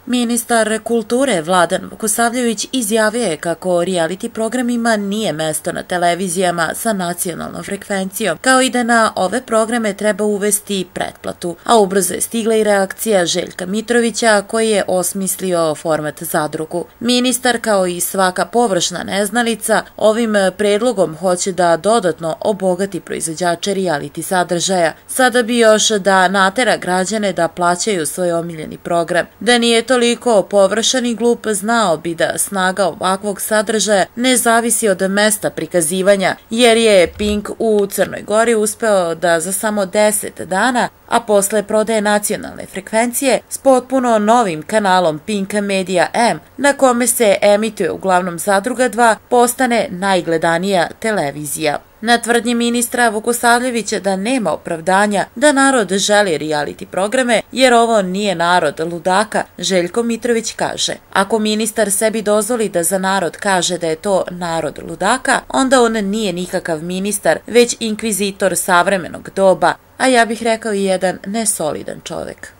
Ministar kulture Vladan Vukosavljević izjavio je kako reality programima nije mesto na televizijama sa nacionalnom frekvencijom, kao i da na ove programe treba uvesti pretplatu, a ubrzo je stigla i reakcija Željka Mitrovića koji je osmislio format zadrugu. Ministar, kao i svaka površna neznalica, ovim predlogom hoće da dodatno obogati proizvođače reality sadržaja. Sada bi još da natera građane da plaćaju svoj omiljeni program. Da nije toliko površan i glup, znao bi da snaga ovakvog sadržaja ne zavisi od mesta prikazivanja, jer je Pink u Crnoj Gori uspeo da za samo 10 dana, a posle prodaje nacionalne frekvencije, s potpuno novim kanalom Pink Media M, na kome se emituje uglavnom Zadruga 2, postane najgledanija televizija. Na tvrdnji ministra Vukosavljevića da nema opravdanja da narod želi reality programe, jer ovo nije narod ludaka, Željko Mitrović kaže: ako ministar sebi dozvoli da za narod kaže da je to narod ludaka, onda on nije nikakav ministar, već inkvizitor savremenog doba, a ja bih rekao i jedan nesolidan čovek.